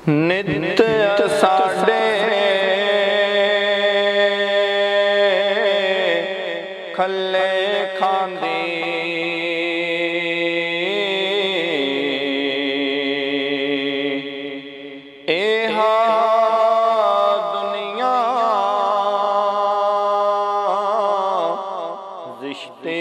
ਨਿਤ ਸਾਡੇ ਖੱਲੇ ਖਾਂਦੀ ਇਹ ਦੁਨੀਆ ਰਿਸ਼ਤੇ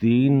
3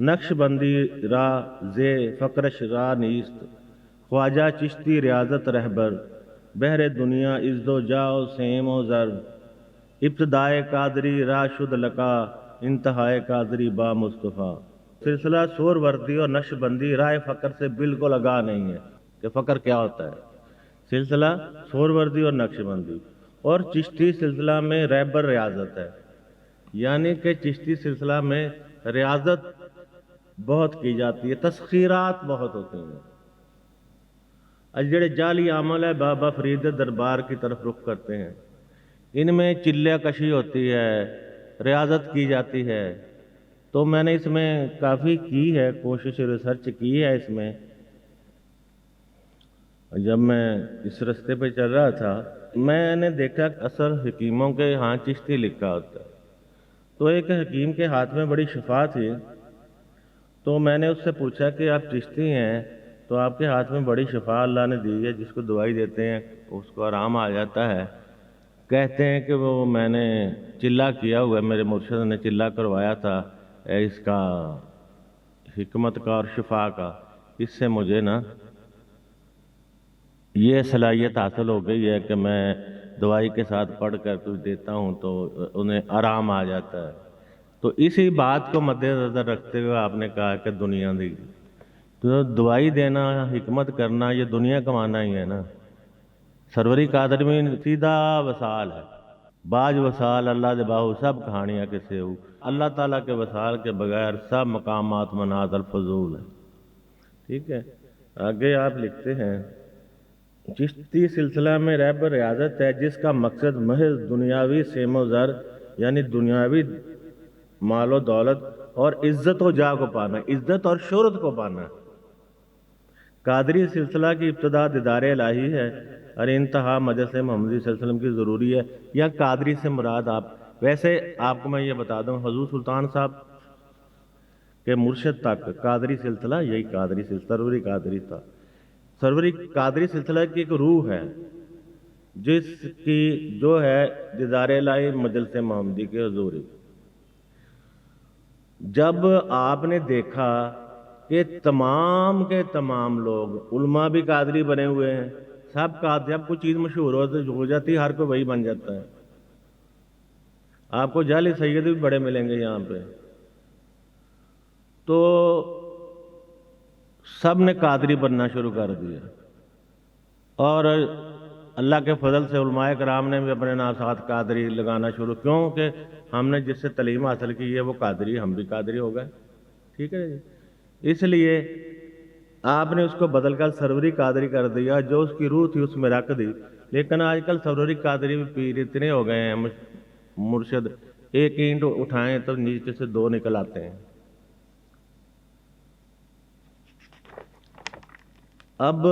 نقش بندی را زے فقرش را نیست، خواجہ چشتی ریاضت رہبر، بہر دنیا از دو جاؤ سیم و زر، ابتدائے قادری را شد لکا، انتہائے قادری با مصطفیٰ۔ سلسلہ سور وردی اور نقش بندی رائے فقر سے بالکل آگاہ نہیں ہے کہ فقر کیا ہوتا ہے۔ سلسلہ سور وردی اور نقش بندی اور چشتی سلسلہ میں رہبر ریاضت ہے، یعنی کہ چشتی سلسلہ میں ریاضت بہت کی جاتی ہے، تسخیرات بہت ہوتی ہیں۔ جڑے جعلی عمل ہے بابا فرید دربار کی طرف رخ کرتے ہیں، ان میں چلے کشی ہوتی ہے، ریاضت کی جاتی ہے۔ تو میں نے اس میں کافی کی ہے کوشش، ریسرچ کی ہے اس میں۔ جب میں اس رستے پہ چل رہا تھا میں نے دیکھا کہ اثر حکیموں کے ہاں چشتی لکھا ہوتا ہے، تو ایک حکیم کے ہاتھ میں بڑی شفا تھی، تو میں نے اس سے پوچھا کہ آپ چشتی ہیں تو آپ کے ہاتھ میں بڑی شفا اللہ نے دی ہے، جس کو دوائی دیتے ہیں اس کو آرام آ جاتا ہے۔ کہتے ہیں کہ وہ میں نے چلہ کیا ہوا ہے، میرے مرشد نے چلہ کروایا تھا اس کا حکمت کا اور شفا کا، اس سے مجھے نا یہ صلاحیت حاصل ہو گئی ہے کہ میں دوائی کے ساتھ پڑھ کر کچھ دیتا ہوں تو انہیں آرام آ جاتا ہے۔ تو اسی بات کو مد نظر رکھتے ہوئے آپ نے کہا کہ دنیا دی تو دوائی دینا، حکمت کرنا، یہ دنیا کمانا ہی ہے نا۔ سروری قادری میں سیدھا وصال ہے، باج وصال اللہ دے باہو سب کہانیاں کسے ہو، اللہ تعالیٰ کے وصال کے بغیر سب مقامات مناظر الفضول ہے۔ ٹھیک ہے، آگے آپ لکھتے ہیں چشتی سلسلہ میں رہبر ریاضت ہے جس کا مقصد محض دنیاوی سیم و زر یعنی دنیاوی مال و دولت اور عزت و جاہ کو پانا، عزت اور شہرت کو پانا۔ قادری سلسلہ کی ابتدا دیدار الہی ہے اور انتہا مجلس محمدی صلی اللہ علیہ وسلم کی ضروری ہے۔ یا قادری سے مراد ویسے آپ کو میں یہ بتا دوں، حضور سلطان صاحب کے مرشد تک قادری سلسلہ یہی قادری سلسلہ سروری قادری تھا۔ سروری قادری سلسلہ کی ایک روح ہے جس کی جو ہے دیدار الہی مجلس محمدی کے حضوری۔ جب آپ نے دیکھا کہ تمام کے تمام لوگ علماء بھی قادری بنے ہوئے ہیں، سب قادری، جب کوئی چیز مشہور ہو جاتی ہے ہر کوئی وہی بن جاتا ہے۔ آپ کو جعلی سید بھی بڑے ملیں گے یہاں پہ، تو سب نے قادری بننا شروع کر دیا، اور اللہ کے فضل سے علماء کرام نے بھی اپنے نام ساتھ قادری لگانا شروع، کیونکہ ہم نے جس سے تعلیم حاصل کی ہے وہ قادری، ہم بھی قادری ہو گئے۔ ٹھیک ہے جی، اس لیے آپ نے اس کو بدل کر سروری قادری کر دیا، جو اس کی روح تھی اس میں رکھ دی۔ لیکن آج کل سروری قادری بھی پیر اتنے ہو گئے ہیں، مرشد ایک اینٹ اٹھائیں تو نیچے سے دو نکل آتے ہیں۔ اب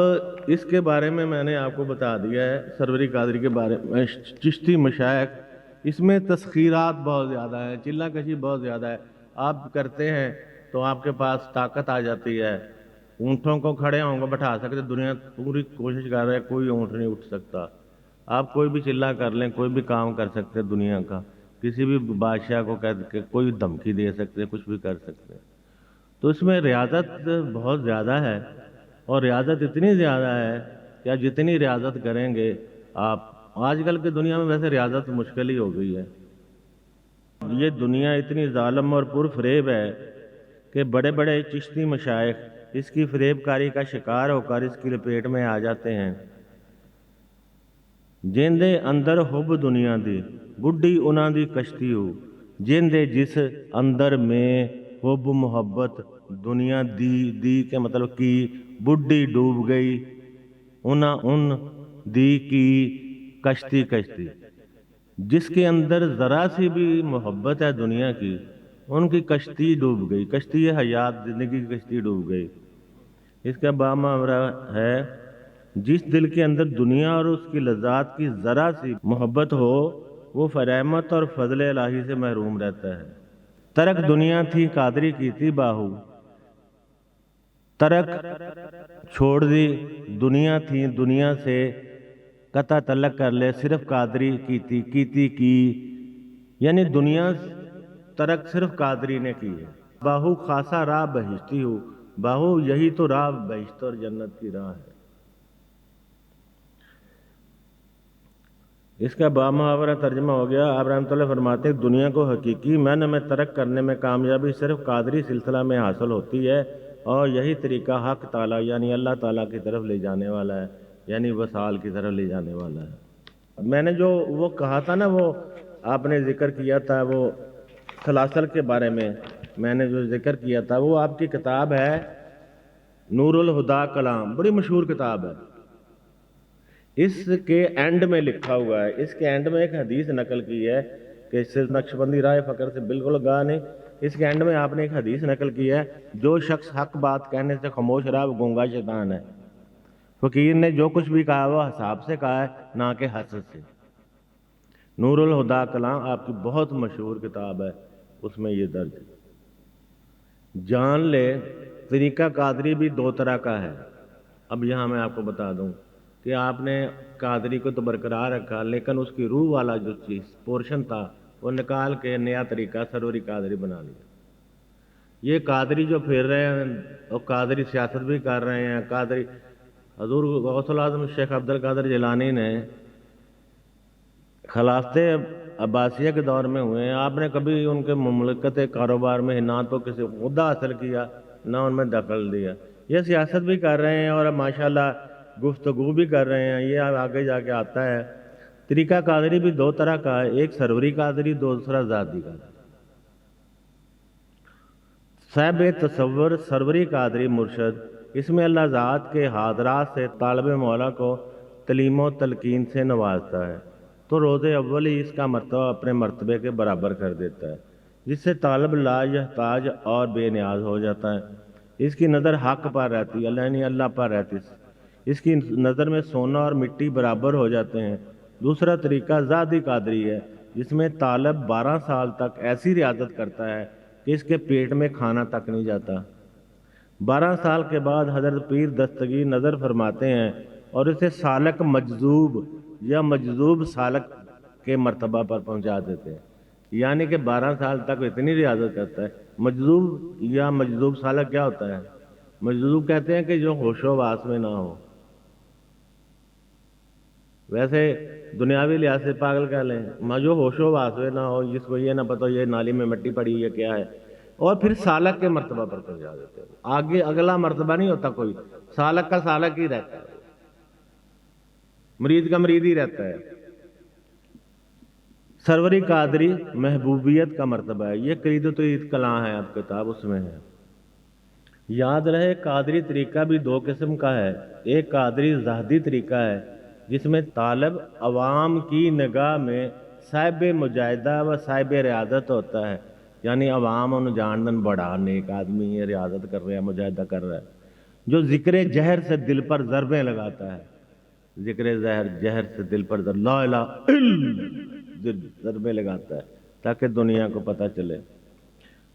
اس کے بارے میں نے آپ کو بتا دیا ہے، سروری قادری کے بارے میں چشتی مشائخ، اس میں تسخیرات بہت زیادہ ہیں، چلہ کشی بہت زیادہ ہے۔ آپ کرتے ہیں تو آپ کے پاس طاقت آ جاتی ہے، اونٹوں کو کھڑے ہوں گے بٹھا سکتے، دنیا پوری کوشش کر رہے ہے، کوئی اونٹ نہیں اٹھ سکتا۔ آپ کوئی بھی چلہ کر لیں، کوئی بھی کام کر سکتے دنیا کا، کسی بھی بادشاہ کو کہہ کے کوئی دھمکی دے سکتے، کچھ بھی کر سکتے۔ تو اس میں ریاضت بہت زیادہ ہے، اور ریاضت اتنی زیادہ ہے کہ جتنی ریاضت کریں گے آپ، آج کل کی دنیا میں ویسے ریاضت مشکل ہی ہو گئی ہے۔ یہ دنیا اتنی ظالم اور پر فریب ہے کہ بڑے بڑے چشتی مشائخ اس کی فریب کاری کا شکار ہو کر اس کی لپیٹ میں آ جاتے ہیں۔ جیندے اندر حب دنیا دی بڈھی انہاں دی کشتی ہو، جیندے جس اندر میں حب محبت دنیا دی کے مطلب کی بڈھی ڈوب گئی، ان دی کی کشتی جس کے اندر ذرا سی بھی محبت ہے دنیا کی، ان کی کشتی ڈوب گئی، کشتی حیات زندگی کی کشتی ڈوب گئی۔ اس کا بامعنی ہے جس دل کے اندر دنیا اور اس کی لذات کی ذرا سی محبت ہو وہ رحمت اور فضل الہی سے محروم رہتا ہے۔ ترک دنیا تھی قادری کی تھی باہو، ترک چھوڑ دی دنیا تھی، دنیا سے قطع تعلق کر لے، صرف قادری کی یعنی دنیا ترک صرف قادری نے کی ہے۔ باہو خاصا راہ بہشتی ہو، باہو یہی تو راہ بہشت اور جنت کی راہ ہے۔ اس کا بامحاورہ ترجمہ ہو گیا۔ آپ رحمۃ اللہ فرماتے ہیں دنیا کو حقیقی معنی میں ترک کرنے میں کامیابی صرف قادری سلسلہ میں حاصل ہوتی ہے، اور یہی طریقہ حق تعالیٰ یعنی اللہ تعالیٰ کی طرف لے جانے والا ہے، یعنی وصال کی طرف لے جانے والا ہے۔ میں نے جو وہ کہا تھا نا، وہ آپ نے ذکر کیا تھا وہ سلاسل کے بارے میں نے جو ذکر کیا تھا، وہ آپ کی کتاب ہے نور الہدا کلام، بڑی مشہور کتاب ہے۔ اس کے اینڈ میں لکھا ہوا ہے، اس کے اینڈ میں ایک حدیث نقل کی ہے کہ صرف نقشبندی رائے فقر سے بالکل گاہ نہیں، اس کے اینڈ میں آپ نے ایک حدیث نقل کی ہے، جو شخص حق بات کہنے سے خاموش رہا وہ گونگا شیطان ہے۔ فقیر نے جو کچھ بھی کہا وہ حساب سے کہا ہے، نہ کہ حسد سے۔ نور الہدا کلام آپ کی بہت مشہور کتاب ہے، اس میں یہ درج ہے۔ جان لے طریقہ قادری بھی دو طرح کا ہے۔ اب یہاں میں آپ کو بتا دوں کہ آپ نے قادری کو تو برقرار رکھا، لیکن اس کی روح والا جو چیز پورشن تھا وہ نکال کے نیا طریقہ سروری قادری بنا لیا۔ یہ قادری جو پھر رہے ہیں اور قادری سیاست بھی کر رہے ہیں، قادری حضور غوث الاعظم شیخ عبد القادر جیلانی نے خلافت عباسیہ کے دور میں ہوئے ہیں، آپ نے کبھی ان کے مملکت کاروبار میں نہ تو کسی عہدہ حاصل کیا نہ ان میں دخل دیا۔ یہ سیاست بھی کر رہے ہیں اور ماشاءاللہ گفتگو بھی کر رہے ہیں، یہ آگے جا کے آتا ہے۔ طریقہ قادری بھی دو طرح کا ہے، ایک سروری قادری، دوسرا ذاتی قادری۔ صاحب تصور سروری قادری مرشد، اس میں اللہ ذات کے حاضرات سے طالب مولا کو تعلیم و تلقین سے نوازتا ہے، تو روز اول ہی اس کا مرتبہ اپنے مرتبے کے برابر کر دیتا ہے، جس سے طالب لا یحتاج اور بے نیاز ہو جاتا ہے۔ اس کی نظر حق پر رہتی ہے، یعنی اللہ پر رہتی ہے، اس کی نظر میں سونا اور مٹی برابر ہو جاتے ہیں۔ دوسرا طریقہ ذاتی قادری ہے، جس میں طالب 12 سال تک ایسی ریاضت کرتا ہے کہ اس کے پیٹ میں کھانا تک نہیں جاتا۔ 12 سال کے بعد حضرت پیر دستگیر نظر فرماتے ہیں اور اسے سالک مجذوب یا مجذوب سالک کے مرتبہ پر پہنچا دیتے ہیں، یعنی کہ 12 سال تک اتنی ریاضت کرتا ہے۔ مجذوب یا مجذوب سالک کیا ہوتا ہے؟ مجذوب کہتے ہیں کہ جو ہوش و واس میں نہ ہو، ویسے دنیاوی لحاظ سے پاگل کہہ لیں، جو ہوش و واس میں نہ ہو، جس کو یہ نہ پتہ یہ نالی میں مٹی پڑی ہے کیا ہے، اور پھر سالک کے مرتبہ پر پہنچا دیتے ہیں۔ آگے اگلا مرتبہ نہیں ہوتا کوئی، سالک کا سالک ہی رہتا ہے، مرید کا مرید ہی رہتا ہے۔ سروری قادری محبوبیت کا مرتبہ ہے، یہ قرید و تعید کلاں ہے آپ کتاب، اس میں ہے۔ یاد رہے قادری طریقہ بھی دو قسم کا ہے، ایک قادری زہدی طریقہ ہے جس میں طالب عوام کی نگاہ میں صاحب مجاہدہ و صاحب ریاضت ہوتا ہے، یعنی عوام ان جاندن بڑا نیک آدمی ہے، ریاضت کر رہا ہے، مجاہدہ کر رہا ہے، جو ذکر جہر سے دل پر ضربیں لگاتا ہے، ذکر جہر سے دل پر لا الہ الا ضربیں لگاتا ہے تاکہ دنیا کو پتہ چلے،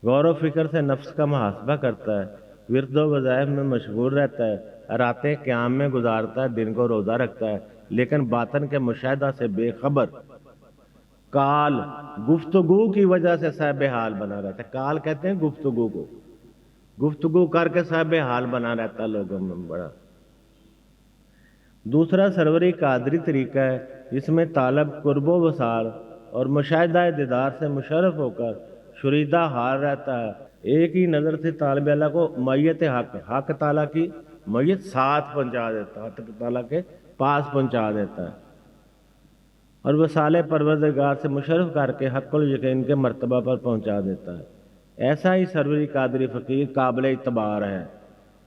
غور و فکر سے نفس کا محاسبہ کرتا ہے، ورد و وظائف میں مشغول رہتا ہے، راتیں قیام میں گزارتا ہے، دن کو روزہ رکھتا ہے، لیکن باطن کے مشاہدہ سے بے خبر، کال گفتگو کی وجہ سے صاحب حال بنا رہتا ہے۔ کال کہتے ہیں گفتگو کو، گفتگو کر کے صاحب حال بنا رہتا ہے لوگوں میں بڑا۔ دوسرا سروری قادری طریقہ ہے جس میں طالب قرب و وصال اور مشاہدہ دیدار سے مشرف ہو کر شریدہ حال رہتا ہے، ایک ہی نظر سے طالب اللہ کو میت حق تعالیٰ کی میت ساتھ پہنچا دیتا ہے، حق تعالیٰ کے پاس پہنچا دیتا ہے، اور وصال پروردگار سے مشرف کر کے حق الیقین کے مرتبہ پر پہنچا دیتا ہے۔ ایسا ہی سروری قادری فقیر قابل اعتبار ہے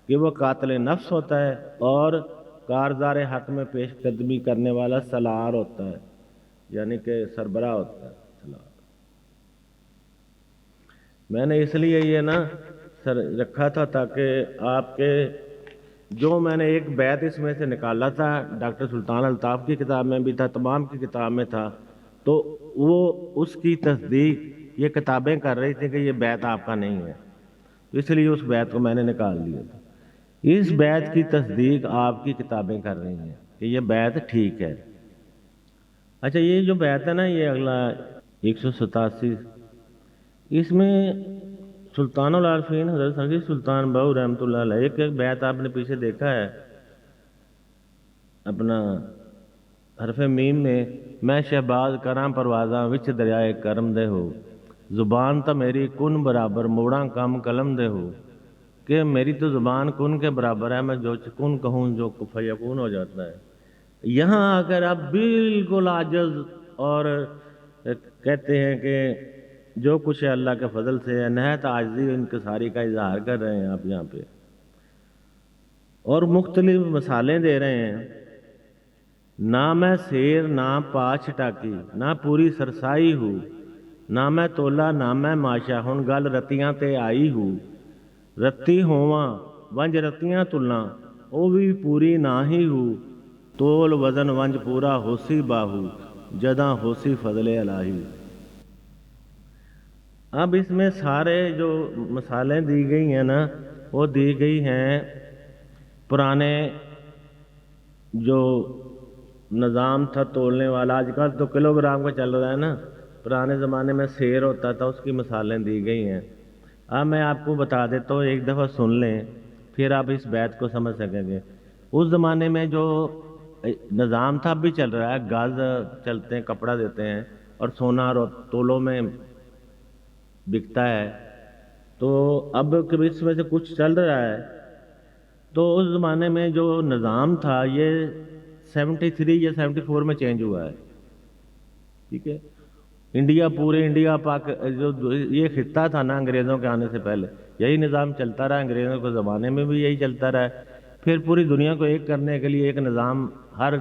کہ وہ قاتل نفس ہوتا ہے اور کارزار حق میں پیش قدمی کرنے والا سالار ہوتا ہے، یعنی کہ سربراہ ہوتا ہے۔ میں نے اس لیے یہ نا رکھا تھا تاکہ آپ کے جو میں نے ایک بیت اس میں سے نکالا تھا، ڈاکٹر سلطان الطاف کی کتاب میں بھی تھا، تمام کی کتاب میں تھا، تو وہ اس کی تصدیق یہ کتابیں کر رہی تھیں کہ یہ بیت آپ کا نہیں ہے، اس لیے اس بیت کو میں نے نکال لیا تھا۔ اس بیت کی تصدیق آپ کی کتابیں کر رہی ہیں کہ یہ بیت ٹھیک ہے۔ اچھا، یہ جو بیت ہے نا، یہ اگلا 187، اس میں سلطان العارفین حضرت سنگی سلطان بہو رحمۃ اللہ علیہ ایک بیت آپ نے پیچھے دیکھا ہے اپنا حرف میم میں شہباز کراں پروازاں وچ دریائے کرم دے ہو، زبان تا میری کن برابر موڑاں کم قلم دے ہو، کہ میری تو زبان کن کے برابر ہے، میں جو کن کہوں جو فیکون ہو جاتا ہے۔ یہاں اگر آپ بالکل عاجز اور کہتے ہیں کہ جو کچھ ہے اللہ کے فضل سے ہے، نہایت عاجزی انکساری کا اظہار کر رہے ہیں آپ یہاں پہ، اور مختلف مثالیں دے رہے ہیں۔ نہ میں سیر نہ پا چھٹاکی، نہ پوری سرسائی ہوں، نہ میں تولا نہ میں ماشا، ہن گل رتیاں تے آئی ہوں، رتی ہوواں ونج رتیاں تلاں، او بھی پوری نہ ہی ہوں، تول وزن ونج پورا ہوسی باہو، جداں ہوسی فضل الہی۔ اب اس میں سارے جو مثالیں دی گئی ہیں نا، وہ دی گئی ہیں پرانے جو نظام تھا تولنے والا، آج کل تو کلو گرام کا چل رہا ہے نا، پرانے زمانے میں سیر ہوتا تھا، اس کی مثالیں دی گئی ہیں۔ اب میں آپ کو بتا دیتا ہوں، ایک دفعہ سن لیں پھر آپ اس بیت کو سمجھ سکیں گے۔ اس زمانے میں جو نظام تھا اب بھی چل رہا ہے، گاز چلتے ہیں، کپڑا دیتے ہیں اور سونا اور تولوں میں بکتا ہے، تو اب اس میں سے کچھ چل رہا ہے۔ تو اس زمانے میں جو نظام تھا یہ 73 یا 74 میں چینج ہوا ہے، ٹھیک ہے۔ انڈیا پورے انڈیا جو یہ خطہ تھا نا انگریزوں کے آنے سے پہلے، یہی نظام چلتا رہا، انگریزوں کے زمانے میں بھی یہی چلتا رہا۔ پھر پوری دنیا کو ایک کرنے کے لیے ایک نظام، ہر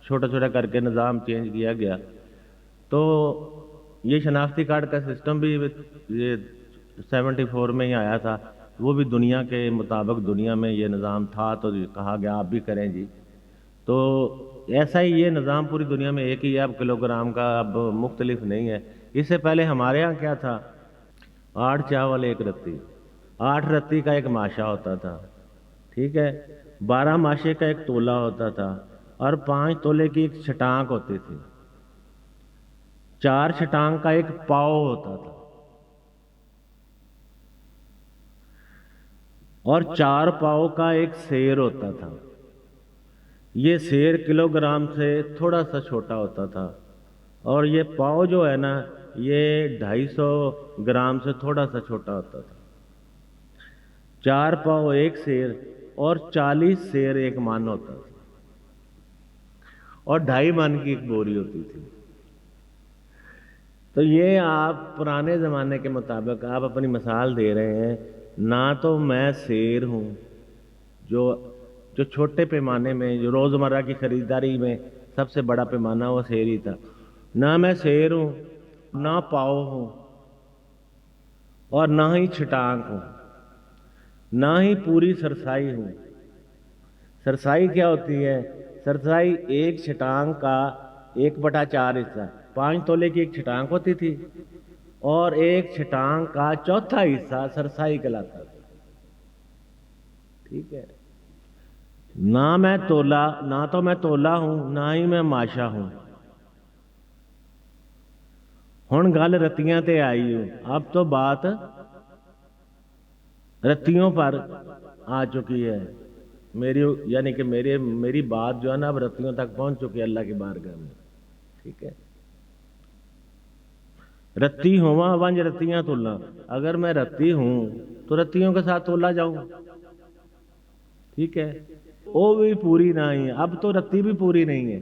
چھوٹا چھوٹا کر کے نظام چینج کیا گیا۔ تو یہ شناختی کارڈ کا سسٹم بھی یہ 74 میں ہی آیا تھا، وہ بھی دنیا کے مطابق دنیا میں یہ نظام تھا، تو کہا گیا آپ بھی کریں جی۔ تو ایسا ہی یہ نظام پوری دنیا میں ایک ہی ہے، اب کلو گرام کا اب مختلف نہیں ہے۔ اس سے پہلے ہمارے ہاں کیا تھا، 8 چاول 1 رتی، 8 رتی کا ایک ماشا ہوتا تھا، ٹھیک ہے، 12 ماشے کا ایک تولا ہوتا تھا، اور 5 تولے کی ایک چھٹانک ہوتی تھی، 4 چھٹانک کا ایک پاؤ ہوتا تھا، اور 4 پاؤ کا ایک سیر ہوتا تھا۔ یہ سیر کلو گرام سے تھوڑا سا چھوٹا ہوتا تھا، اور یہ پاؤ جو ہے نا یہ 250 گرام سے تھوڑا سا چھوٹا ہوتا تھا۔ 4 پاؤ 1 سیر اور 40 سیر 1 من ہوتا تھا، اور 2.5 من کی ایک بوری ہوتی تھی۔ تو یہ آپ پرانے زمانے کے مطابق آپ اپنی مثال دے رہے ہیں، نہ تو میں سیر ہوں جو چھوٹے پیمانے میں، جو روزمرہ کی خریداری میں سب سے بڑا پیمانہ وہ سیر ہی تھا، نہ میں سیر ہوں، نہ پاؤ ہوں، اور نہ ہی چھٹانک ہوں، نہ ہی پوری سرسائی ہوں۔ سرسائی کیا ہوتی ہے؟ سرسائی 1 چھٹانک کا 1/4 حصہ، 5 تولے کی ایک چھٹانک ہوتی تھی، اور 1 چھٹانک کا 1/4 حصہ سرسائی کہلاتا تھا، ٹھیک ہے۔ نہ میں تولا، نہ تو میں تولا ہوں، نہ ہی میں ماشا ہوں، ہن گل رتیاں تے آئی ہوں، اب تو بات رتیوں پر آ چکی ہے میری، یعنی کہ میری بات جو ہے نا اب رتیوں تک پہنچ چکی ہے اللہ کی بارگاہ میں، ٹھیک ہے۔ رتی ہواں ونج رتیاں تولاں، اگر میں رتی ہوں تو رتیوں کے ساتھ تولا جاؤں، ٹھیک ہے، وہ بھی پوری نہ ہی ہے، اب تو رتی بھی پوری نہیں ہے،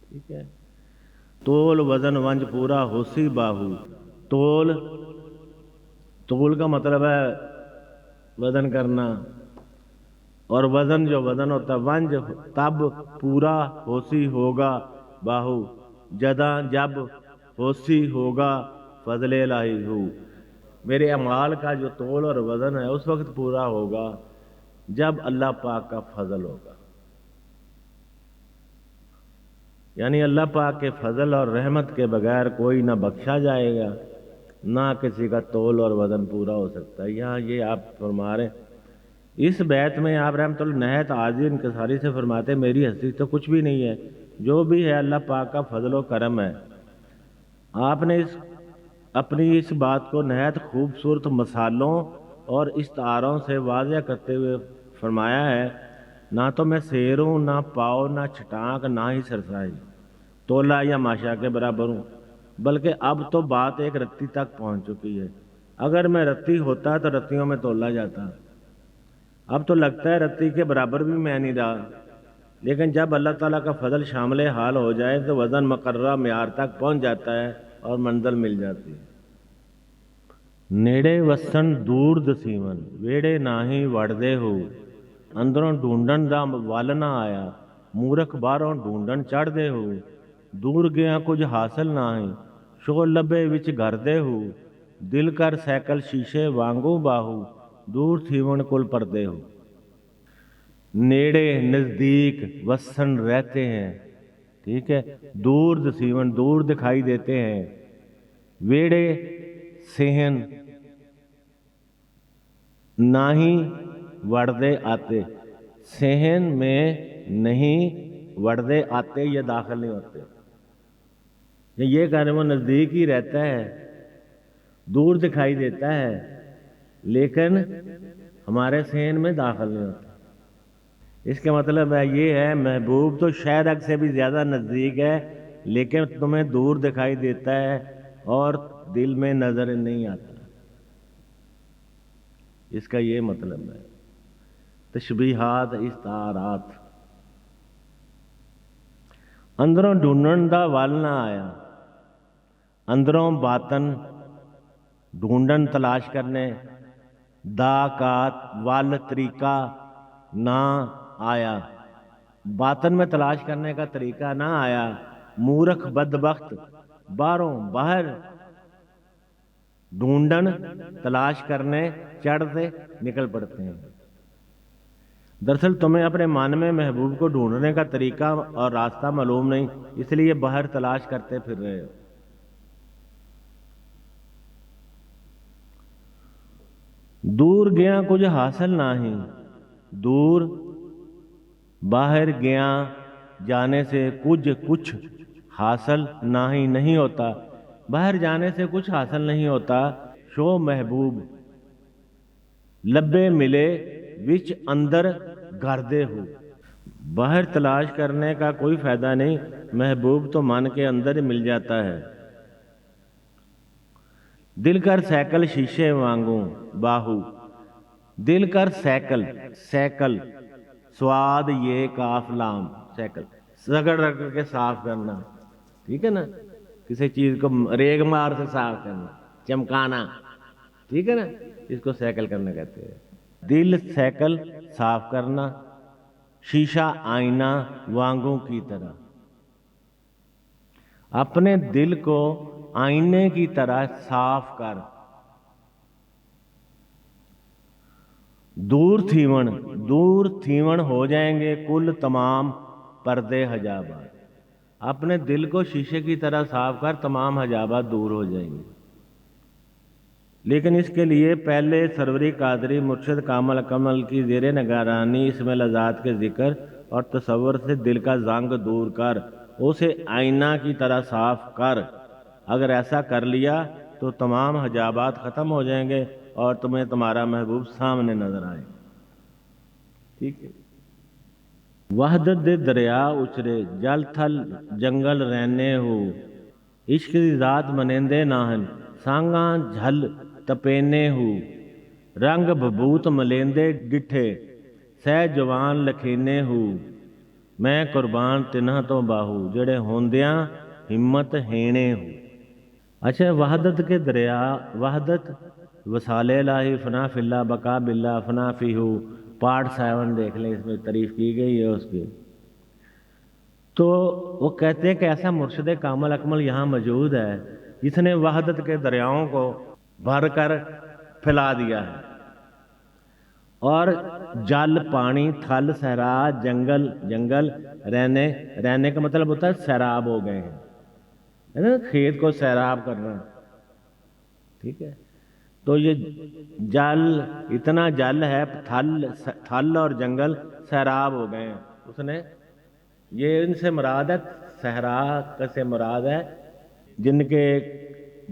ٹھیک ہے۔ تول وزن ونج پورا ہوسی باہو، تول کا مطلب ہے وزن کرنا، اور وزن جو وزن ہوتا ہے، ونج تب پورا ہوسی ہوگا باہو، جداں جب ہوسی ہوگا فضل الہی ہو، میرے اعمال کا جو تول اور وزن ہے اس وقت پورا ہوگا جب اللہ پاک کا فضل ہوگا، یعنی اللہ پاک کے فضل اور رحمت کے بغیر کوئی نہ بخشا جائے گا، نہ کسی کا تول اور وزن پورا ہو سکتا ہے۔ یہاں یہ آپ فرما رہے ہیں اس بیت میں، آپ رحمت اللہ نہایت عاجز انکساری سے فرماتے میری ہستی تو کچھ بھی نہیں ہے، جو بھی ہے اللہ پاک کا فضل و کرم ہے۔ آپ نے اس اپنی اس بات کو نہایت خوبصورت مثالوں اور استعاروں سے واضح کرتے ہوئے فرمایا ہے، نہ تو میں شیر ہوں، نہ پاؤ، نہ چھٹانک، نہ ہی سرسائی، تولا یا ماشا کے برابر ہوں، بلکہ اب تو بات ایک رتی تک پہنچ چکی ہے۔ اگر میں رتی ہوتا تو رتیوں میں تولا جاتا، اب تو لگتا ہے رتی کے برابر بھی میں نہیں رہا، لیکن جب اللہ تعالیٰ کا فضل شامل حال ہو جائے تو وزن مقررہ معیار تک پہنچ جاتا ہے اور منزل مل جاتی ہے۔ نیڑے وسن دور دسیون، ویڑے ناہی وڑدے ہو، اندروں ڈھونڈن دا ول نہ آیا، مورکھ باہروں ڈھونڈن چڑھدے ہو، دور گیا کچھ حاصل ناہی، شو لبے وچ گھردے ہو، دل کر سیکل شیشے وانگو باہو، دور تھیون کل پردے ہو۔ نیڑے نزدیک، وسن رہتے ہیں، ٹھیک ہے، دور دسیون دور دکھائی دیتے ہیں، ویڑے صحن نہ ہی وڑدے آتے، صحن میں نہیں وڑدے آتے یا داخل نہیں ہوتے، یہ کہہ رہے وہ نزدیک ہی رہتا ہے، دور دکھائی دیتا ہے، لیکن ہمارے صحن میں داخل نہیں ہوتا۔ اس کا مطلب ہے یہ ہے محبوب تو شہرک سے بھی زیادہ نزدیک ہے، لیکن تمہیں دور دکھائی دیتا ہے اور دل میں نظر نہیں آتا۔ اس کا یہ مطلب ہے تشبیہات، استعارات۔ اندروں ڈھونڈن دا ول نہ آیا، اندروں باطن ڈھونڈن تلاش کرنے دا کا ول طریقہ نہ آیا، باطن میں تلاش کرنے کا طریقہ نہ آیا، مورکھ بدبخت باہروں باہر ڈھونڈن تلاش کرنے چڑھتے نکل پڑتے ہیں۔ دراصل تمہیں اپنے من میں محبوب کو ڈھونڈنے کا طریقہ اور راستہ معلوم نہیں، اس لیے باہر تلاش کرتے پھر رہے ہو۔ دور گیا کچھ حاصل نہیں، دور باہر گیا جانے سے کچھ حاصل نہیں ہوتا، باہر جانے سے کچھ حاصل نہیں ہوتا، شو محبوب لبے ملے وچ اندر گردے ہو، باہر تلاش کرنے کا کوئی فائدہ نہیں، محبوب تو من کے اندر ہی مل جاتا ہے۔ دل کر سیکل شیشے وانگوں باہو، دل کر سیکل، سیکل سواد یہ کاف لام، سیکل رگڑ رگڑ کے صاف کرنا، ٹھیک ہے نا، کسی چیز کو ریگ مار سے صاف کرنا، چمکانا، ٹھیک ہے نا، اس کو سیکل کرنا کہتے ہیں۔ دل سیکل صاف کرنا، شیشہ آئینہ وانگوں کی طرح، اپنے دل کو آئینے کی طرح صاف کر۔ دور تھیون ہو جائیں گے کل تمام پردے حجابات، اپنے دل کو شیشے کی طرح صاف کر، تمام حجابات دور ہو جائیں گے۔ لیکن اس کے لیے پہلے سروری قادری مرشد کامل اکمل کی زیر نگرانی اسم لذات کے ذکر اور تصور سے دل کا زنگ دور کر، اسے آئینہ کی طرح صاف کر۔ اگر ایسا کر لیا تو تمام حجابات ختم ہو جائیں گے اور تمہیں تمہارا محبوب سامنے نظر آئے، ٹھیک ہے۔ وحدت دے دریا اچرے، جل تھل جنگل رہنے ہو، عشق دی ذات منیندے ناہن، سانگاں جھل تپینے ہو، رنگ ببوت ملیندے ڈٹھے، سہ جوان لکھینے ہو، میں قربان تنہا تو باہو، جڑے ہوندیاں ہمت ہینے ہو۔ اچھا، وحدت کے دریا، وحدت وصال الہی، فنا فی اللہ، بقا باللہ، فنا فی ہو، پارٹ 7 دیکھ لیں، اس میں تعریف کی گئی ہے اس کی۔ تو وہ کہتے ہیں کہ ایسا مرشد کامل اکمل یہاں موجود ہے جس نے وحدت کے دریاؤں کو بھر کر پھیلا دیا ہے، اور جل پانی، تھل صحرا، جنگل رہنے کا مطلب ہوتا ہے سیراب ہو گئے ہیں، ہے نا، کھیت کو سیراب کرنا، ٹھیک ہے۔ تو یہ جل، اتنا جل ہے، تھل اور جنگل سیراب ہو گئے ہیں، اس نے یہ ان سے مراد ہے، صحرا سے مراد ہے جن کے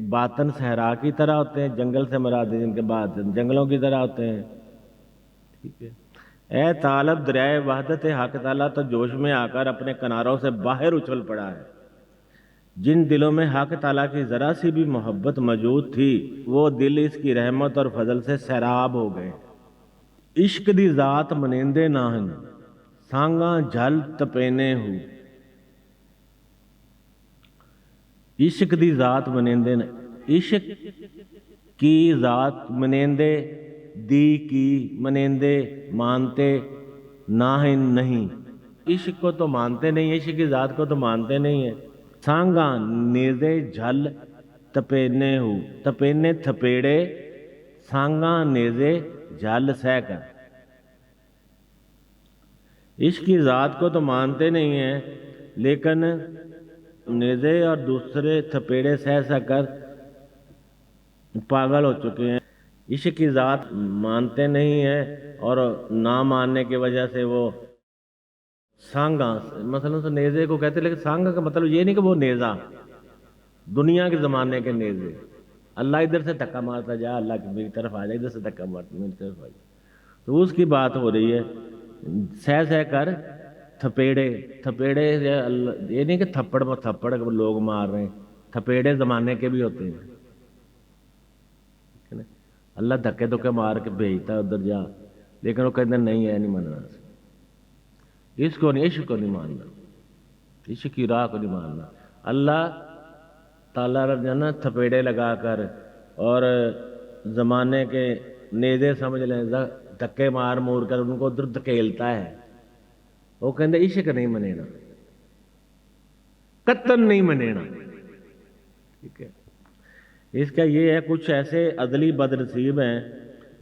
باطن صحرا کی طرح ہوتے ہیں، جنگل سے مراد ہے جن کے بعد جنگلوں کی طرح ہوتے ہیں، ٹھیک ہے۔ اے طالب دریائے وحدت حق تعالیٰ تو جوش میں آ کر اپنے کناروں سے باہر اچھل پڑا ہے۔ جن دلوں میں حق تعالیٰ کی ذرا سی بھی محبت موجود تھی وہ دل اس کی رحمت اور فضل سے سیراب ہو گئے۔ عشق دی ذات منیندے نہ ہیں، سانگاں جھل تپینے ہو۔ عشق دی ذات منیندے نہ، عشق کی ذات منیندے، دی کی منیندے مانتے، ناہن نہیں، عشق کو تو مانتے نہیں، عشق کی ذات کو تو مانتے نہیں ہیں۔ سانگاں نیزے جھل تپینے ہو، تپینے تھپیڑے، سانگاں نیزے جھل سہ کر۔ عشق کی ذات کو تو مانتے نہیں ہیں لیکن نیزے اور دوسرے تھپیڑے سہ سہ کر پاگل ہو چکے ہیں۔ عشق کی ذات مانتے نہیں ہیں اور نہ ماننے کی وجہ سے وہ سانگا، مثلا نیزے کو کہتے ہیں، لیکن سانگا کا مطلب یہ نہیں کہ وہ نیزہ دنیا کے زمانے کے نیزے، اللہ ادھر سے دھکا مارتا جا، اللہ کی میری طرف آ جائے، ادھر سے دھکا مارتا میری طرف آ جائے، تو اس کی بات ہو رہی ہے۔ سہ سہ کر تھپیڑے، تھپیڑے یہ نہیں کہ تھپڑ میں تھپڑ لوگ مار رہے ہیں، تھپیڑے زمانے کے بھی ہوتے ہیں، اللہ دھکے دھکے مار کے بھیجتا ہے ادھر جا، لیکن وہ کہتے ہیں نہیں ہے، نہیں ماننا، اس کو نہیں، عشق کو نہیں ماننا، عشق کی راہ کو نہیں ماننا۔ اللہ تعالیٰ جو ہے نا تھپیڑے لگا کر اور زمانے کے نیزے سمجھ لیں، دھکے مار مور کر ان کو ادھر دھکیلتا ہے، وہ کہتے عشق نہیں منے نا، قطن نہیں منے نا، ٹھیک ہے۔ اس کا یہ ہے کچھ ایسے عدلی بد نصیب ہیں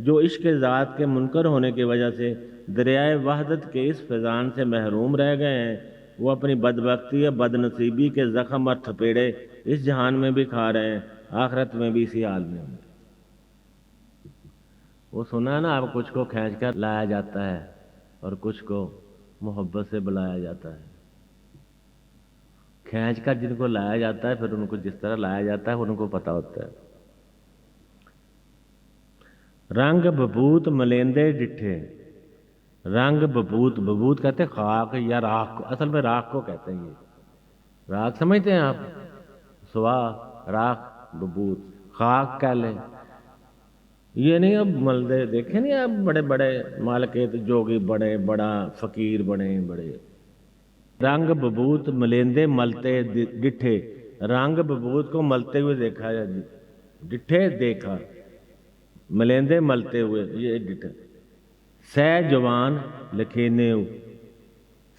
جو عشق ذات کے منکر ہونے کی وجہ سے دریائے وحدت کے اس فیضان سے محروم رہ گئے ہیں۔ وہ اپنی بدبختی یا بد نصیبی کے زخم اور تھپیڑے اس جہان میں بھی کھا رہے ہیں، آخرت میں بھی اسی حال میں ہوں گے۔ وہ سنا ہے نا آپ، کچھ کو کھینچ کر لایا جاتا ہے اور کچھ کو محبت سے بلایا جاتا ہے۔ کھینچ کر جن کو لایا جاتا ہے پھر ان کو جس طرح لایا جاتا ہے ان کو پتہ ہوتا ہے۔ رنگ ببوت ملیندے ڈٹھے، رنگ ببوت، ببوت کہتے ہیں خاک یا راکھ کو، اصل میں راکھ کو کہتے ہیں، یہ راکھ سمجھتے ہیں آپ، سوا راکھ ببوت، خاک کہہ لیں، یہ نہیں اب ملدے دیکھیں نہیں آپ، بڑے بڑے مالکیت جوگی بڑے، بڑا فقیر بڑے بڑے، رنگ ببوت ملیندے ملتے ڈٹھے، رنگ ببوت کو ملتے ہوئے دیکھا ہے، ڈٹھے دیکھا، ملیندے ملتے ہوئے، یہ ڈٹھے۔ سہ جوان لکھینے،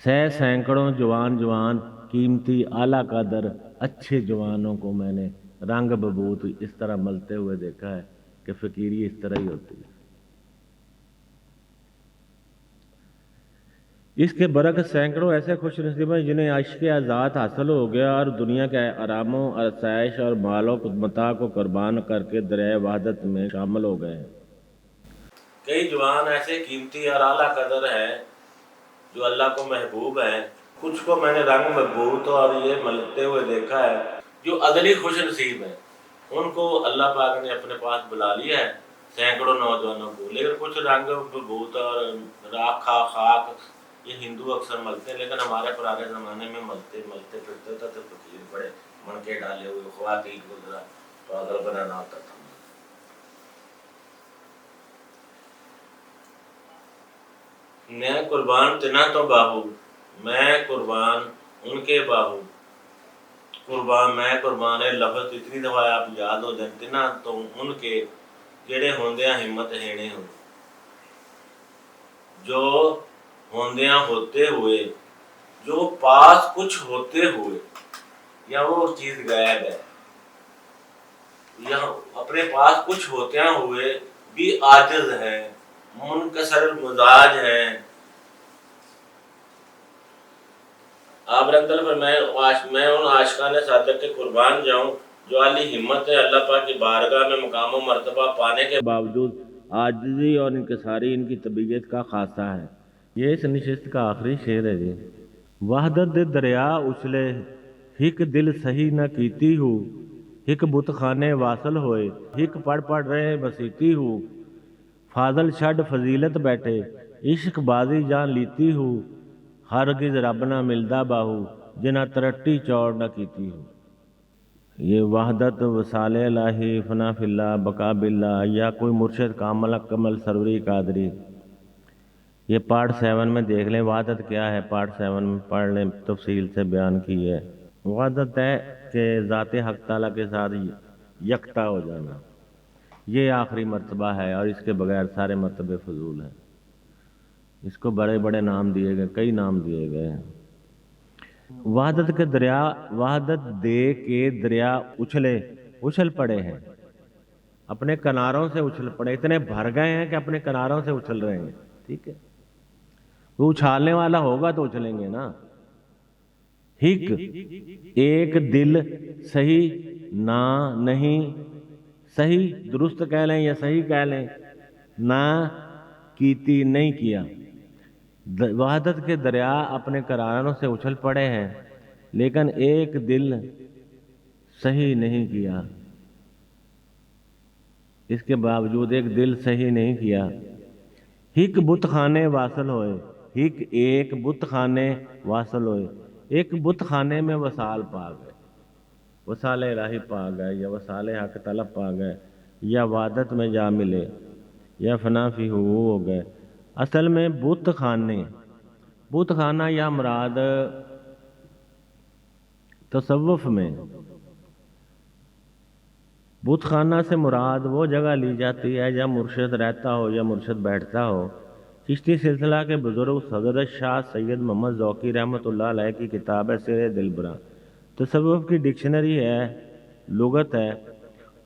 سہ سینکڑوں جوان جوان قیمتی اعلیٰ قدر اچھے جوانوں کو میں نے رنگ ببوت اس طرح ملتے ہوئے دیکھا ہے کہ فقیری اس طرح ہی ہوتی ہے۔ اس کے برعکس سینکڑوں ایسے خوش نصیب ہیں جنہیں عشق ذات حاصل ہو گیا اور دنیا کے آراموں، آسائش اور مال و متاع کو قربان کر کے دریائے وحدت میں شامل ہو گئے ہیں۔ کئی جوان ایسے قیمتی اور اعلیٰ قدر ہیں جو اللہ کو محبوب ہیں، کچھ کو میں نے رنگ ببوت اور یہ ملتے ہوئے دیکھا ہے جو عدلی خوش نصیب ہیں، ان کو اللہ پاک نے اپنے پاس بلا لیا ہے، سینکڑوں نوجوانوں کو، لیکن کچھ رنگ ببوت اور راکھ خاک یہ ہندو اکثر ملتے ہیں، لیکن ہمارے پرانے زمانے میں ملتے پھرتے تھے تو فقیر بڑے منکے ڈالے ہوئے خواتین کو ذرا پاگل بنانا ہوتا تھا۔ میں قربان تنا تو باہو، میں قربان ان کے باہو، قربان میں قربان ہے لفظ اتنی دفعہ آپ یاد ہو جائیں، تنا تو ان کے جڑے ہوندیاں ہمت ہینے ہو، جو ہوندیاں ہوتے ہوئے، جو پاس کچھ ہوتے ہوئے، یا وہ چیز غائب ہے، یا اپنے پاس کچھ ہوتیاں ہوئے بھی عاجز ہیں، منکسر المزاج ہیں۔ آپ رنگل فرمائے میں ان عاشقان صادق کے قربان جاؤں جو عالی ہمت ہے، اللہ پاک کی بارگاہ میں مقام و مرتبہ پانے کے باوجود عاجزی اور انکساری ان کی طبیعت کا خاصہ ہے۔ یہ اس نشست کا آخری شعر ہے جی۔ وحدت دے دریا اچھلے ہک دل سہی نہ کیتی ہو، ہک بت خانے واصل ہوئے، ہک پڑھ رہے مسیتی ہوں، فاضل چھڈ فضیلت بیٹھے، عشق بازی جان لیتی ہوں، ہرگز رب نہ ملدا باہو، جنہ ترٹی چوڑ نہ کیتی ہوں۔ یہ وحدت وصال الہی، فنا فی اللہ، بقا باللہ، یا کوئی مرشد کامل اکمل سروری قادری، یہ پارٹ 7 میں دیکھ لیں وحدت کیا ہے، پارٹ 7 میں پڑھ لیں، تفصیل سے بیان کی ہے۔ وحدت ہے کہ ذات حق تعالیٰ کے ساتھ یکتا ہو جانا، یہ آخری مرتبہ ہے، اور اس کے بغیر سارے مرتبے فضول ہیں۔ اس کو بڑے بڑے نام دیے گئے، کئی نام دیے گئے ہیں۔ وحدت کے دریا، وحدت دے کے دریا اچھل پڑے ہیں، اپنے کناروں سے اچھل پڑے، اتنے بھر گئے ہیں کہ اپنے کناروں سے اچھل رہے ہیں، ٹھیک ہے؟ وہ اچھالنے والا ہوگا تو اچھلیں گے نا۔ ہک ایک دل، صحیح نہ نہیں، صحیح درست کہہ لیں یا صحیح کہہ لیں، نہ کیتی نہیں کیا۔ وحدت کے دریا اپنے کناروں سے اچھل پڑے ہیں لیکن ایک دل صحیح نہیں کیا، اس کے باوجود ایک دل صحیح نہیں کیا۔ ہک بت خانے واصل ہوئے، ہک ایک بت خانے واصل ہوئے، ایک بت خانے میں وصال پا گئے، وصال الہی پا گئے، یا وصال حق طلب پا گئے، یا وحدت میں جا ملے، یا فنا فی ہو گئے۔ اصل میں بت خانے، بت خانہ یا مراد تصوف میں بت خانہ سے مراد وہ جگہ لی جاتی ہے جہاں مرشد رہتا ہو یا مرشد بیٹھتا ہو۔ چشتی سلسلہ کے بزرگ حضرت شاہ سید محمد ذوقی رحمۃ اللہ علیہ کی کتاب ہے سیر دلبراں، تصوف کی ڈکشنری ہے، لغت ہے،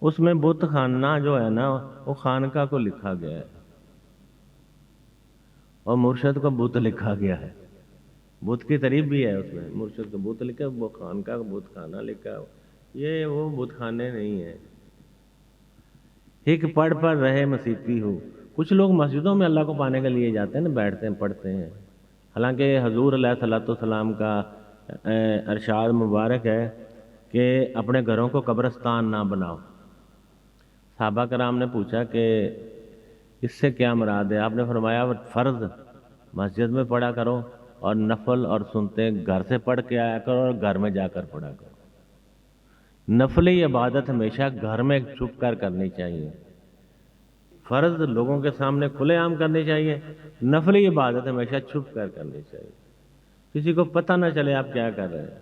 اس میں بت خانہ جو ہے نا وہ خانقاہ کو لکھا گیا ہے، اور مرشد کو بت لکھا گیا ہے۔ بت کی تعریف بھی ہے اس میں، مرشد کو بت لکھا، وہ خانقاہ کو بت خانہ لکھا، یہ وہ بت خانے نہیں ہیں۔ ایک پڑھ رہے مسیتی ہو، کچھ لوگ مسجدوں میں اللہ کو پانے کے لیے جاتے ہیں نا، بیٹھتے ہیں پڑھتے ہیں، حالانکہ حضور علیہ الصلوۃ والسلام کا ارشاد مبارک ہے کہ اپنے گھروں کو قبرستان نہ بناؤ۔ صحابہ کرام نے پوچھا کہ اس سے کیا مراد ہے؟ آپ نے فرمایا فرض مسجد میں پڑھا کرو، اور نفل اور سنتے گھر سے پڑھ کے آیا کرو اور گھر میں جا کر پڑھا کرو۔ نفلی عبادت ہمیشہ گھر میں چھپ کر کرنی چاہیے، فرض لوگوں کے سامنے کھلے عام کرنی چاہیے، نفلی عبادت ہمیشہ چھپ کر کرنی چاہیے، کسی کو پتہ نہ چلے آپ کیا کر رہے ہیں۔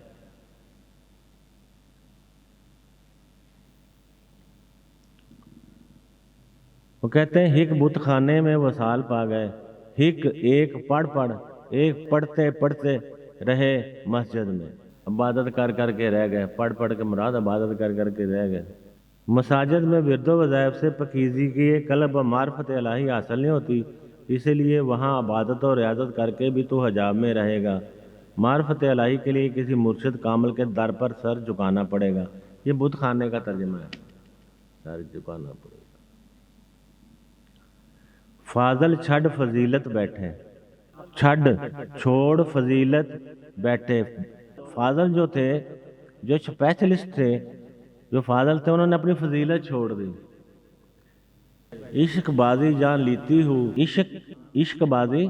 وہ کہتے ہیں ہک بت خانے میں وصال پا گئے، ہک ایک پڑھ ایک پڑھتے رہے مسجد میں، عبادت کر کے رہ گئے، پڑھ کے مراد عبادت کر کے رہ گئے۔ مساجد میں ورد و وظائف سے پاکیزگی کی قلب و معرفت الہی حاصل نہیں ہوتی، اسی لیے وہاں عبادت و ریاضت کر کے بھی تو حجاب میں رہے گا۔ معرفت الہی کے لیے کسی مرشد کامل کے در پر سر جھکانا پڑے گا، یہ بت خانے کا ترجمہ ہے، سر جھکانا پڑے گا۔ فاضل چھڈ فضیلت بیٹھے، چھڈ چھوڑ فضیلت بیٹھے۔ فاضل جو تھے، جو اسپیشلسٹ تھے، جو فاضل تھے، انہوں نے اپنی فضیلت چھوڑ دی۔ عشق بازی جان لیتی ہوں، عشق بازی،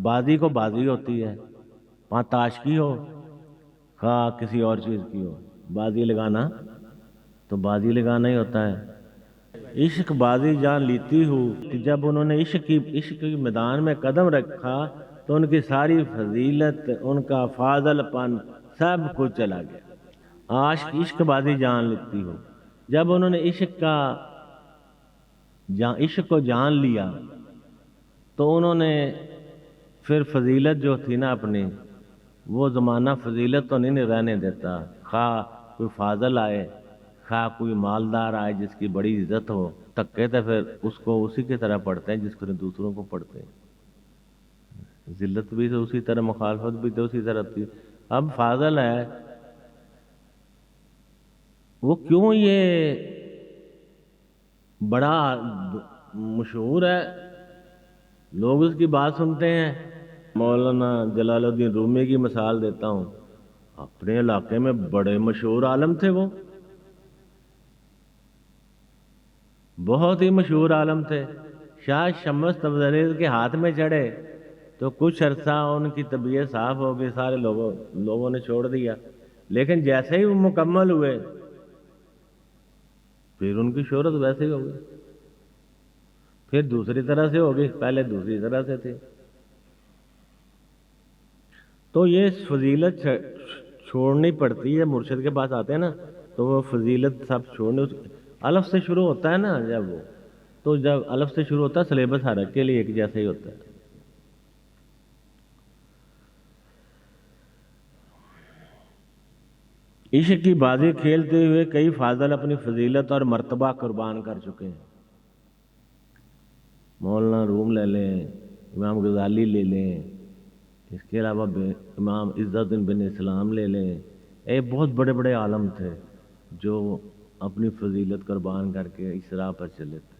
بازی کو بازی ہوتی ہے، وہاں تاش کی ہو خواہ کسی اور چیز کی ہو، بازی لگانا تو بازی لگانا ہی ہوتا ہے۔ عشق بازی جان لیتی ہوں، کہ جب انہوں نے عشق کی میدان میں قدم رکھا تو ان کی ساری فضیلت، ان کا فاضل پن سب کچھ چلا گیا۔ عشق بازی جان لیتی ہوں، جب انہوں نے عشق کو جان لیا تو انہوں نے پھر فضیلت جو تھی نا اپنی، وہ زمانہ فضیلت تو نہیں رہنے دیتا، خواہ کوئی فاضل آئے، خواہ کوئی مالدار آئے جس کی بڑی عزت ہو، تکے تو پھر اس کو اسی کی طرح پڑھتے ہیں جس کو دوسروں کو پڑھتے ہیں۔ ذلت بھی تو اسی طرح، مخالفت بھی تو اسی طرح تھی۔ اب فاضل ہے، وہ کیوں یہ بڑا مشہور ہے، لوگ اس کی بات سنتے ہیں۔ مولانا جلال الدین رومی کی مثال دیتا ہوں، اپنے علاقے میں بڑے مشہور عالم تھے وہ، بہت ہی مشہور عالم تھے. شاہ شمس تبریز کے ہاتھ میں چڑھے تو کچھ عرصہ ان کی طبیعت صاف ہو گئی, سارے لوگوں نے چھوڑ دیا. لیکن جیسے ہی وہ مکمل ہوئے پھر ان کی شہرت ویسے ہی ہو گئی, پھر دوسری طرح سے ہو گئی, پہلے دوسری طرح سے تھی. تو یہ فضیلت چھوڑنی پڑتی ہے. مرشد کے پاس آتے ہیں نا تو وہ فضیلت سب چھوڑنے, الف سے شروع ہوتا ہے نا جب وہ, تو جب الف سے شروع ہوتا ہے سلیبس ہر ایک کے لیے ایک جیسا ہی ہوتا ہے. عشق کی بازی کھیلتے ہوئے کئی فاضل اپنی فضیلت اور مرتبہ قربان کر چکے ہیں. مولانا روم لے لیں, امام غزالی لے لیں, اس کے علاوہ امام عزت الدین بن اسلام لے لیں. یہ بہت بڑے بڑے عالم تھے جو اپنی فضیلت قربان کر کے اس راہ پر چلے تھے.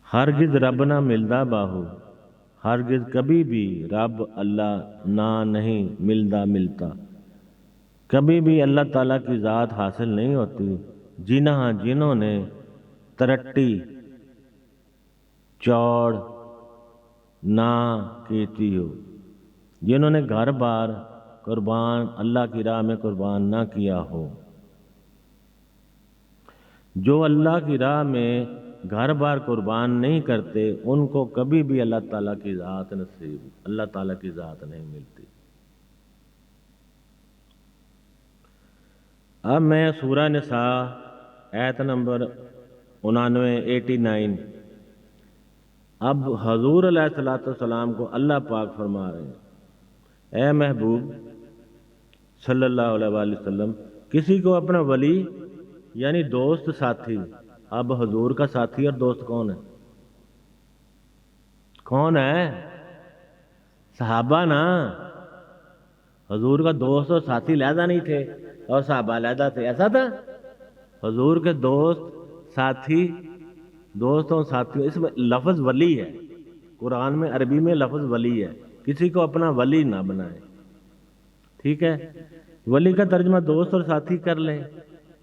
ہرگز رب نہ ملدا باہو, ہرگز کبھی بھی رب اللہ نہ نہیں ملدا ملتا. کبھی بھی اللہ تعالیٰ کی ذات حاصل نہیں ہوتی جنہوں نے ترٹی چوڑ نہ کیتی ہو, جنہوں نے گھر بار قربان اللہ کی راہ میں قربان نہ کیا ہو. جو اللہ کی راہ میں گھر بار قربان نہیں کرتے ان کو کبھی بھی اللہ تعالیٰ کی ذات اللہ تعالیٰ کی ذات نہیں ملتی. اب میں سورہ نساء آیت نمبر 89 اب حضور علیہ الصلوۃ والسلام کو اللہ پاک فرما رہے ہیں, اے محبوب صلی اللہ علیہ وآلہ وسلم, کسی کو اپنا ولی یعنی دوست ساتھی, اب حضور کا ساتھی اور دوست کون ہے؟ صحابہ نا. حضور کا دوست اور ساتھی علیحدہ نہیں تھے اور صحابہ علیحدہ تھے, ایسا تھا؟ حضور کے دوست ساتھی, دوست اور ساتھی, اس میں لفظ ولی ہے. قرآن میں عربی میں لفظ ولی ہے. کسی کو اپنا ولی نہ بنائے, ٹھیک ہے. ولی کا ترجمہ دوست اور ساتھی کر لیں.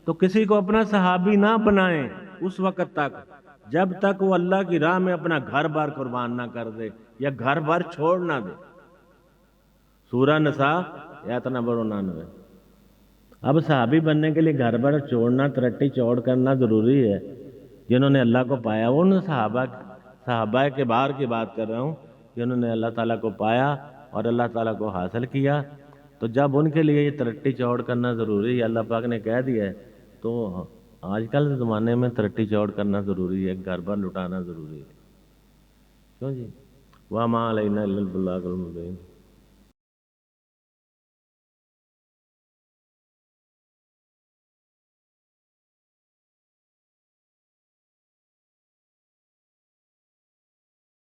تو کسی کو اپنا صحابی نہ بنائیں اس وقت تک جب تک وہ اللہ کی راہ میں اپنا گھر بار قربان نہ کر دے یا گھر بار چھوڑ نہ دے. سورہ نساء آیت نمبر 89. اب صحابی بننے کے لیے گھر بار چھوڑنا, ترٹی چوڑ کرنا ضروری ہے. جنہوں نے اللہ کو پایا, ان صحابہ کے بار کی بات کر رہا ہوں, جنہوں نے اللہ تعالیٰ کو پایا اور اللہ تعالیٰ کو حاصل کیا. تو جب ان کے لیے یہ ترٹی چوڑ کرنا ضروری ہے, اللہ پاک نے کہہ دیا ہے, تو آج کل کے زمانے میں ترٹی چوڑ کرنا ضروری ہے, گھر بار لٹانا ضروری ہے. کیوں جی؟ وَمَا عَلَيْنَا إِلَّا الْبَلَاغُ الْمُبِينُ.